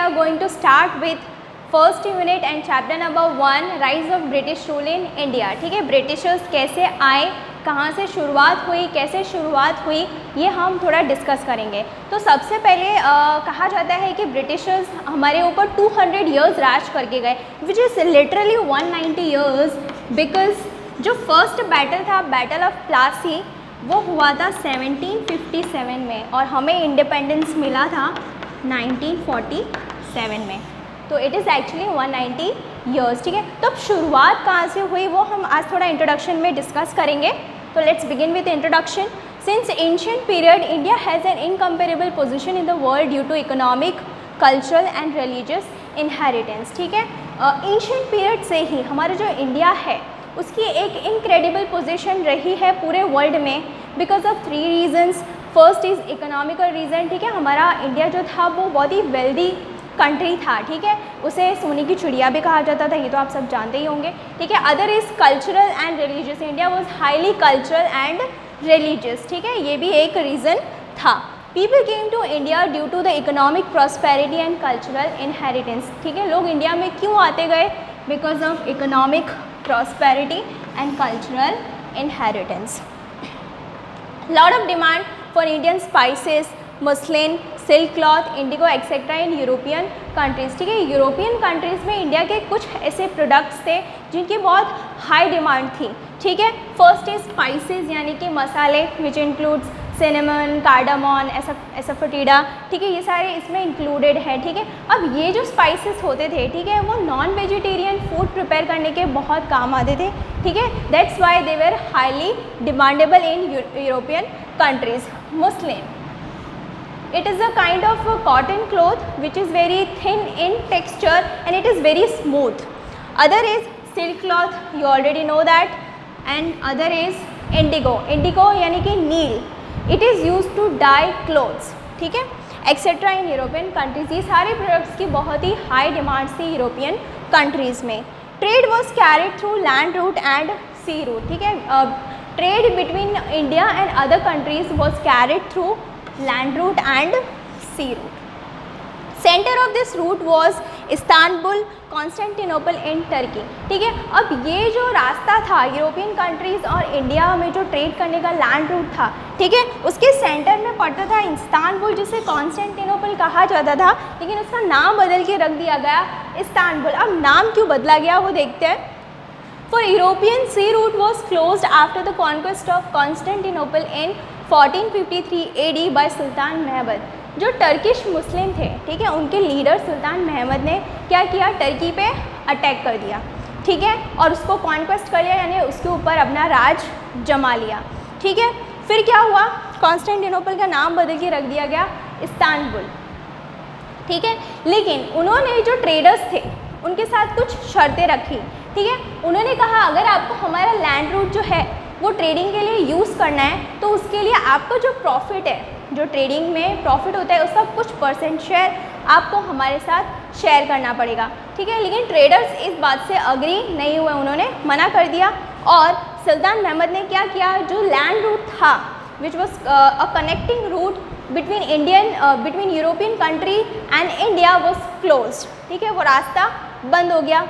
are going to start with first unit and chapter number 1 rise of British rule in India. ठीक है, Britishers कैसे आए, कहाँ से शुरुआत हुई, कैसे शुरुआत हुई, ये हम थोड़ा डिस्कस करेंगे। तो सबसे पहले कहा जाता है कि ब्रिटिशर्स हमारे ऊपर 200 ईयर्स राज करके गए, which is literally 190 years, because जो फर्स्ट बैटल था, बैटल ऑफ प्लासी, वो हुआ था 1757 में और हमें इंडिपेंडेंस मिला था 1947 में। तो इट इज़ एक्चुअली 190 ईयर्स। ठीक है, तो अब शुरुआत कहाँ से हुई वो हम आज थोड़ा इंट्रोडक्शन में डिस्कस करेंगे। तो let's begin with introduction. Since ancient period India has an incomparable position in the world due to economic, cultural and religious inheritance. ठीक है, एंशिएंट पीरियड से ही हमारा जो इंडिया है उसकी एक इनक्रेडिबल पोजीशन रही है पूरे वर्ल्ड में, because of 3 reasons. First is economical reason. ठीक है, हमारा इंडिया जो था वो बहुत ही वेल्दी कंट्री था। ठीक है, उसे सोने की चिड़िया भी कहा जाता था, ये तो आप सब जानते ही होंगे। ठीक है, other is cultural and religious. India was highly cultural and religious. ठीक है, ये भी एक रीज़न था। People came to India due to the economic prosperity and cultural inheritance. ठीक है, लोग इंडिया में क्यों आते गए? Because of economic prosperity and cultural inheritance. Lot of demand for Indian spices, muslin, silk cloth, indigo etcetera in European countries. ठीक है, European countries में इंडिया के कुछ ऐसे प्रोडक्ट्स थे जिनकी बहुत हाई डिमांड थी। ठीक है, फर्स्ट इज स्पाइसेस यानी कि मसाले, विच इंक्लूड्स सिनेमन, कार्डामन, एसफेटिडा। ठीक है, ये सारे इसमें इंक्लूडेड है। ठीक है, अब ये जो स्पाइसेस होते थे, ठीक है, वो नॉन वेजिटेरियन फूड प्रिपेयर करने के बहुत काम आते थे। ठीक है, that's why they were highly demandable in European countries. Muslim, it is a kind of a cotton cloth which is very thin in texture and it is very smooth. Other is silk cloth, you already know that, and other is indigo. Indigo यानी कि नील, it is used to dye clothes. ठीक है, etcetera in European countries. ये सारे products की बहुत ही high demand थी यूरोपियन कंट्रीज़ में। Trade was carried through land route and sea route. ठीक है, trade between India and other countries was carried through land route and sea route. Center of this route was Istanbul, Constantinople in Turkey. ठीक है, अब ये जो रास्ता था European countries और इंडिया में जो ट्रेड करने का लैंड रूट था, ठीक है, उसके सेंटर में पड़ता था इस्तांबुल, जिसे कॉन्स्टेंटिनोपल कहा जाता था, लेकिन उसका नाम बदल के रख दिया गया इस्तांबुल। अब नाम क्यों बदला गया वो देखते हैं। For European sea route was closed after the conquest of Constantinople in 1453 AD by सुल्तान महमद। जो टर्किश मुस्लिम थे, ठीक है, उनके लीडर सुल्तान महमद ने क्या किया? टर्की पे अटैक कर दिया। ठीक है, और उसको कॉन्क्वेस्ट कर लिया, यानी उसके ऊपर अपना राज जमा लिया। ठीक है, फिर क्या हुआ? कॉन्स्टेंटिनोपल का नाम बदल के रख दिया गया इस्तांबुल। ठीक है, लेकिन उन्होंने जो ट्रेडर्स थे उनके साथ कुछ शर्तें रखी। ठीक है, उन्होंने कहा अगर आपको हमारा लैंड रूट जो है वो ट्रेडिंग के लिए यूज़ करना है तो उसके लिए आपको जो प्रॉफिट है, जो ट्रेडिंग में प्रॉफिट होता है, उसका कुछ % शेयर आपको हमारे साथ शेयर करना पड़ेगा। ठीक है, लेकिन ट्रेडर्स इस बात से अग्री नहीं हुए, उन्होंने मना कर दिया। और सुल्तान महमद ने क्या किया? जो लैंड रूट था which was a connecting route between European country and India was closed. ठीक है, वो रास्ता बंद हो गया।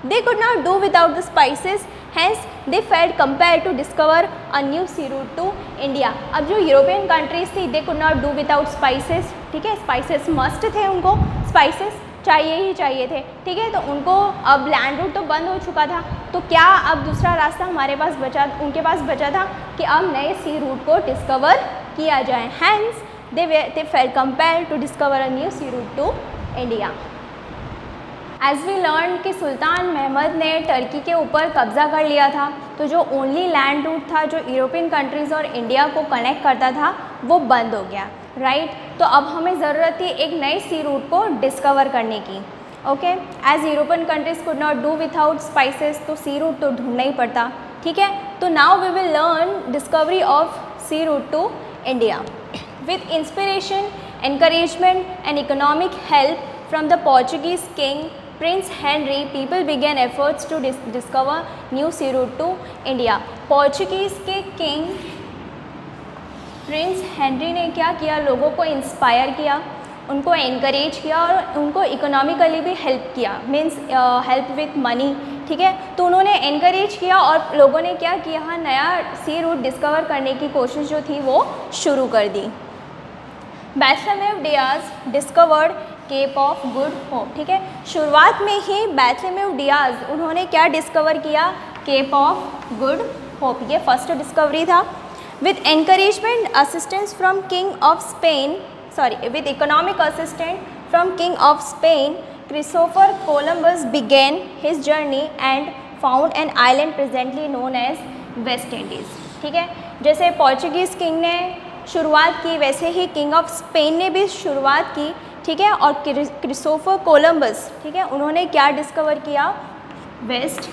They could not do without the spices, hence they felt compelled to discover a new sea route to India. अब जो European countries थी, they could not do without spices. ठीक है, स्पाइसेस मस्ट थे, उनको स्पाइसेस चाहिए ही चाहिए थे। ठीक है, तो उनको अब लैंड रूट तो बंद हो चुका था, तो क्या अब दूसरा रास्ता हमारे पास बचा, उनके पास बचा था कि अब नए सी रूट को डिस्कवर किया जाए। Hence they felt compelled to discover a new sea route to India. As we learn कि सुल्तान महमद ने टर्की के ऊपर कब्ज़ा कर लिया था, तो जो ओनली लैंड रूट था जो यूरोपियन कंट्रीज़ और इंडिया को कनेक्ट करता था वो बंद हो गया। राइट, तो अब हमें ज़रूरत थी एक नए सी रूट को डिस्कवर करने की। Okay, as European countries could not do without spices, तो सी रूट तो ढूंढना ही पड़ता। ठीक है, तो now we will learn discovery of sea route to India with inspiration, encouragement and economic help from the Portuguese king Prince Henry. People began efforts to discover new sea route to India. Portuguese के king Prince Henry ने क्या किया? लोगों को inspire किया उनको encourage किया और उनको इकोनॉमिकली भी हेल्प किया, मीन्स हेल्प विथ मनी, ठीक है। तो उन्होंने एनकरेज किया और लोगों ने क्या किया, नया सी रूट डिस्कवर करने की कोशिश जो थी वो शुरू कर दी। Bartholomew Dias discovered Cape of Good Hope, ठीक है। शुरुआत में ही बार्थलोमेव डियाज उन्होंने क्या डिस्कवर किया, केप ऑफ गुड होप, ये फर्स्ट डिस्कवरी था। With encouragement assistance from king of Spain, with economic assistance from King of Spain, Christopher Columbus began his journey and found an island presently known as West Indies, ठीक है। जैसे Portuguese king ने शुरुआत की वैसे ही king of Spain ने भी शुरुआत की, ठीक है। और क्रिस्टोफर कोलंबस, ठीक है, उन्होंने क्या डिस्कवर किया, वेस्ट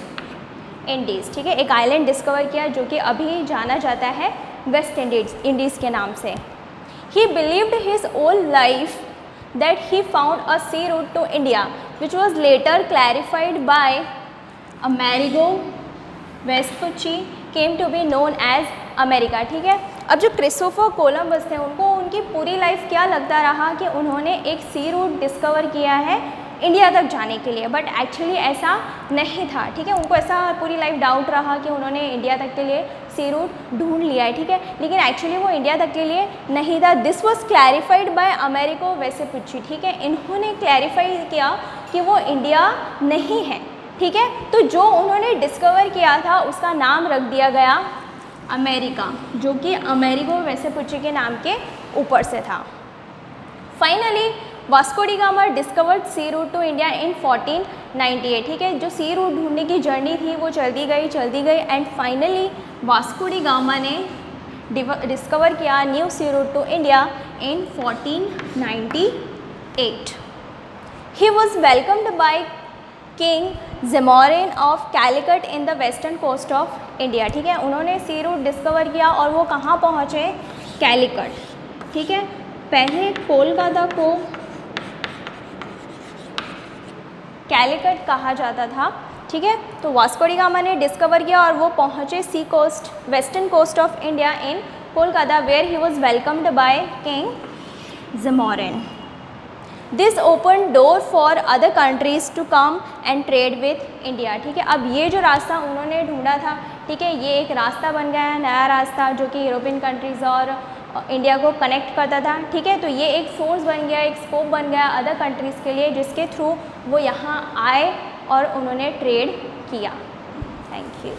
इंडीज़, ठीक है, एक आइलैंड डिस्कवर किया जो कि अभी जाना जाता है वेस्ट इंडीज़ के नाम से। He believed his whole life that he found a sea route to India, which was later clarified by Amerigo Vespucci came to be known as America, ठीक है। अब जो क्रिस्टोफर कोलंबस थे उनको उनकी पूरी लाइफ क्या लगता रहा कि उन्होंने एक सी रूट डिस्कवर किया है इंडिया तक जाने के लिए, बट एक्चुअली ऐसा नहीं था, ठीक है। उनको ऐसा पूरी लाइफ डाउट रहा कि उन्होंने इंडिया तक के लिए सी रूट ढूंढ लिया है, ठीक है, लेकिन एक्चुअली वो इंडिया तक के लिए नहीं था। This was clarified by Amerigo Vespucci, ठीक है, इन्होंने क्लैरिफाई किया कि वो इंडिया नहीं है, ठीक है। तो जो उन्होंने डिस्कवर किया था उसका नाम रख दिया गया अमेरिका, जो कि अमेरिको वेस्पुची के नाम के ऊपर से था। Finally Vasco da Gama discovered sea route to India in 1498, ठीक है। जो सी रूट ढूंढने की जर्नी थी वो चलती गई and finally Vasco da Gama ने डिस्कवर किया new sea route to India in 1498। He was welcomed by king Zamorin of Calicut in the western coast of India, ठीक है। उन्होंने सी रूट डिस्कवर किया और वो कहाँ पहुँचे, कैलिकट, ठीक है। पहले कोलकाता को कैलिकट कहा जाता था, ठीक है। तो वास्को डी गामा ने डिस्कवर किया और वो पहुँचे sea coast, western coast of India in Kolkata, where he was welcomed by king Zamorin. This open door for other countries to come and trade with India, ठीक है। अब ये जो रास्ता उन्होंने ढूंढा था, ठीक है, ये एक रास्ता बन गया है, नया रास्ता जो कि यूरोपियन कंट्रीज़ और इंडिया को कनेक्ट करता था, ठीक है। तो ये एक सोर्स बन गया, एक स्कोप बन गया अदर कंट्रीज़ के लिए, जिसके थ्रू वो यहाँ आए और उन्होंने ट्रेड किया। Thank you.